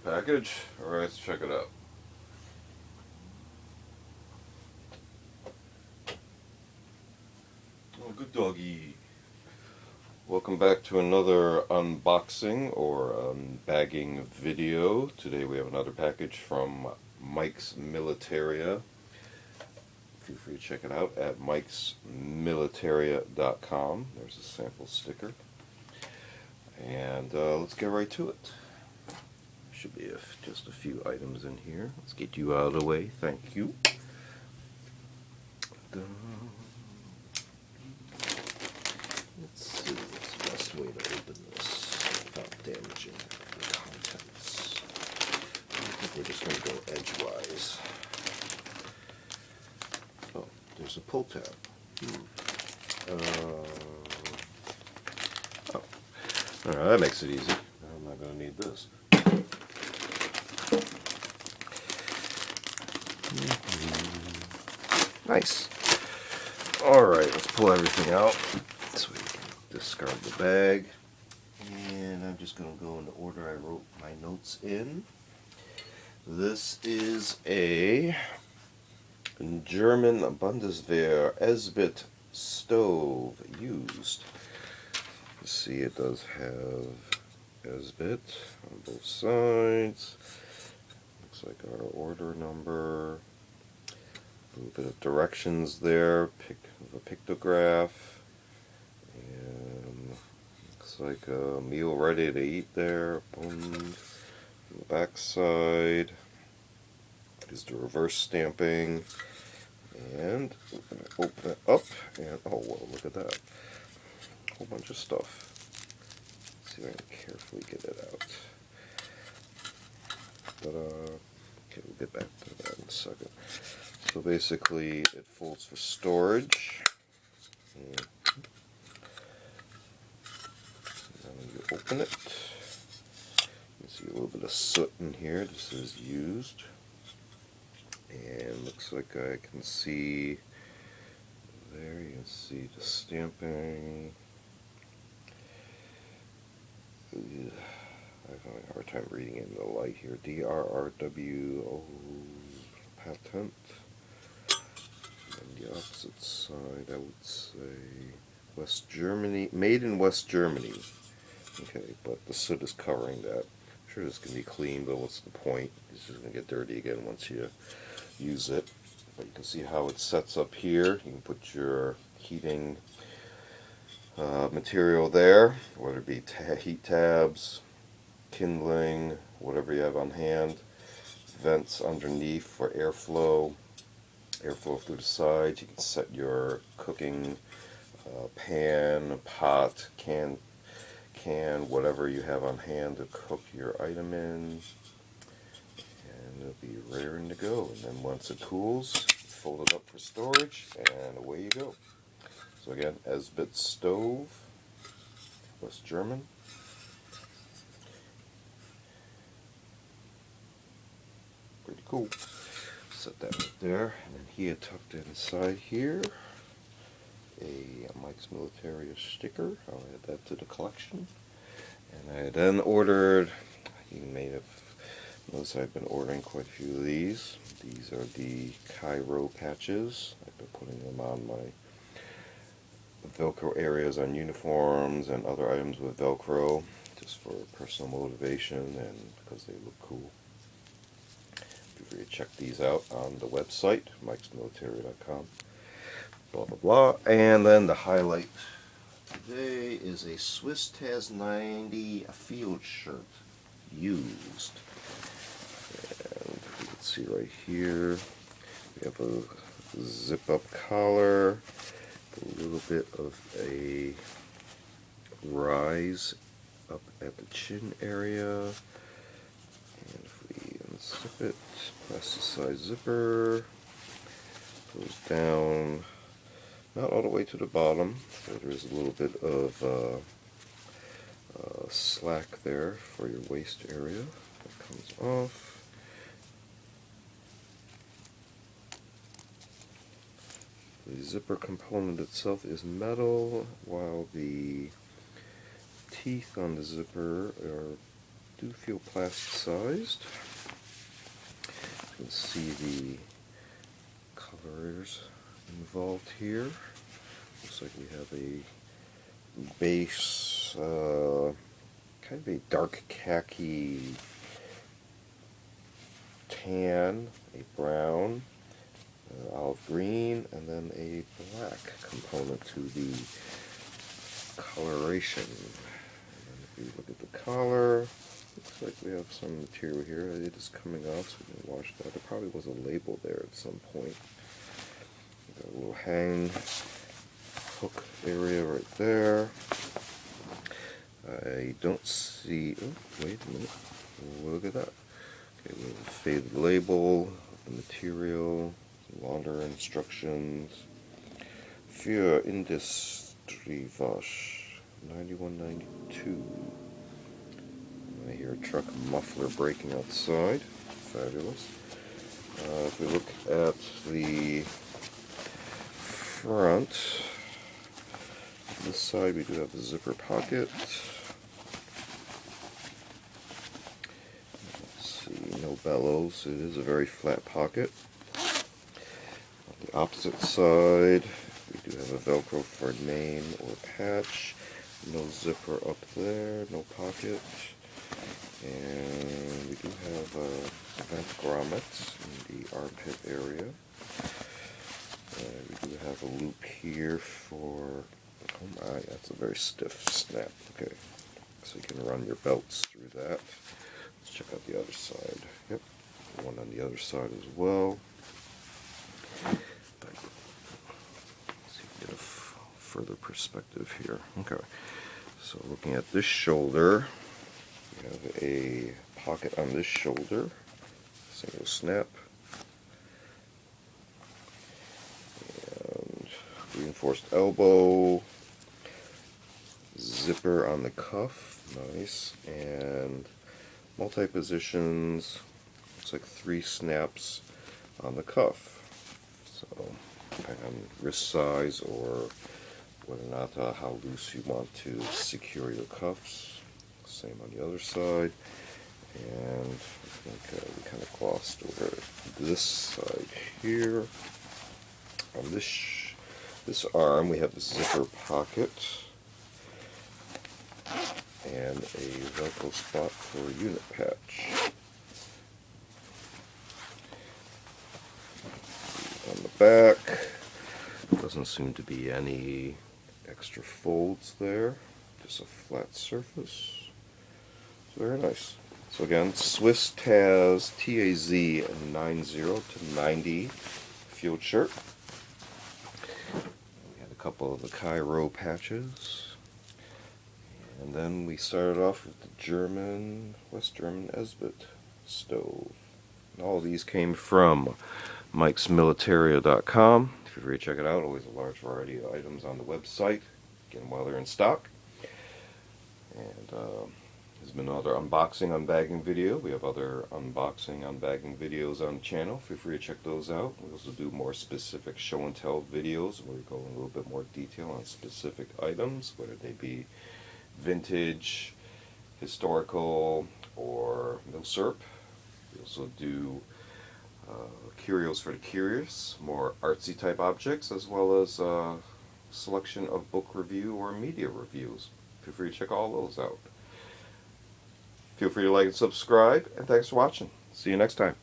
package. Alright, let's check it out. Oh, good doggy. Welcome back to another unboxing or unbagging video. Today we have another package from mikesmilitaria. Feel free to check it out at mikesmilitaria.com. There's a sample sticker. And let's get right to it. Should be just a few items in here. Let's get you out of the way. Thank you. Let's see what's the best way to open this without damaging the contents. I think we're just going to go edgewise. Oh, there's a pull tab. Alright, that makes it easy. I'm not going to need this. Nice. Alright, let's pull everything out so we can discard the bag. And I'm just going to go in the order I wrote my notes in. This is a German Bundeswehr Esbit stove used. You see it does have Esbit on both sides. Looks like our order number. A little bit of directions there, a pictograph, and looks like a meal ready to eat there. Boom. On the back side is the reverse stamping, and open it up, and oh well, look at that. A whole bunch of stuff. Let's see if I can carefully get it out. Okay, we'll get back to that in a second. So basically, it folds for storage. And when you open it, you see a little bit of soot in here. This is used. And looks like I can see there, you can see the stamping. I'm having a hard time reading it in the light here. DRRWO patent. And the opposite side, I would say West Germany, made in West Germany. Okay, but the soot is covering that. I'm sure this can be clean, but what's the point? It's just going to get dirty again once you use it. But you can see how it sets up here. You can put your heating material there, whether it be heat tabs, kindling, whatever you have on hand. Vents underneath for airflow through the sides. You can set your cooking pan, pot, can, whatever you have on hand to cook your item in, and it'll be raring to go. And then once it cools, fold it up for storage, and away you go. So again, Esbit stove, West German. Pretty cool. Set that right there, and then here tucked inside here, a mikesmilitaria sticker. I'll add that to the collection. And I then ordered, you may have noticed I've been ordering quite a few of these. These are the Cairo patches. I've been putting them on my Velcro areas on uniforms and other items with Velcro, just for personal motivation and because they look cool. Feel free to check these out on the website, mikesmilitaria.com. Blah blah blah. And then the highlight today is a Swiss TAZ90 field shirt used. And you can see right here, we have a zip up collar, a little bit of a rise up at the chin area. And if we unzip it, plasticized zipper, goes down, not all the way to the bottom, so there's a little bit of slack there for your waist area. That comes off. The zipper component itself is metal, while the teeth on the zipper do feel plasticized. You can see the colors involved here. Looks like we have a base, kind of a dark khaki tan, a brown, olive green, and then a black component to the coloration. And then if you look at the collar, looks like we have some material here. It is coming off, so we can wash that. There probably was a label there at some point. We got a little hang hook area right there. I don't see. Oh, wait a minute. Look at that. Okay, we have a faded label, the material, launder instructions. Für Industriewasch 9192. I hear a truck muffler braking outside. Fabulous. If we look at the front, on this side we do have the zipper pocket. No bellows. It is a very flat pocket. On the opposite side, we do have a Velcro for name or patch. No zipper up there, no pocket. And we do have vent grommets in the armpit area. We do have a loop here for, oh my, that's a very stiff snap. Okay, so you can run your belts through that. Let's check out the other side. Yep, one on the other side as well. Let's see if we get a further perspective here. Okay, so looking at this shoulder, we have a pocket on this shoulder, single snap, and reinforced elbow, zipper on the cuff, nice, and multi-positions, looks like 3 snaps on the cuff. So, depending on wrist size or whether or not how loose you want to secure your cuffs. Same on the other side. And I think we kind of glossed over this side here. On this arm, we have the zipper pocket and a Velcro spot for a unit patch. On the back, doesn't seem to be any extra folds there, just a flat surface. It's very nice. So again, Swiss TAZ TAZ90 to 90 field shirt. We had a couple of the Cairo patches. And then we started off with the West German Esbit stove. And all of these came from mikesmilitaria.com. Feel free to check it out. Always a large variety of items on the website. Again, while they're in stock. And there's been another unboxing, unbagging video. We have other unboxing, unbagging videos on the channel. Feel free to check those out. We also do more specific show and tell videos where we go in a little bit more detail on specific items, whether they be vintage, historical, or milsurp. We also do curios for the curious, more artsy type objects, as well as a selection of book review or media reviews. Feel free to check all those out. Feel free to like and subscribe, and thanks for watching. See you next time.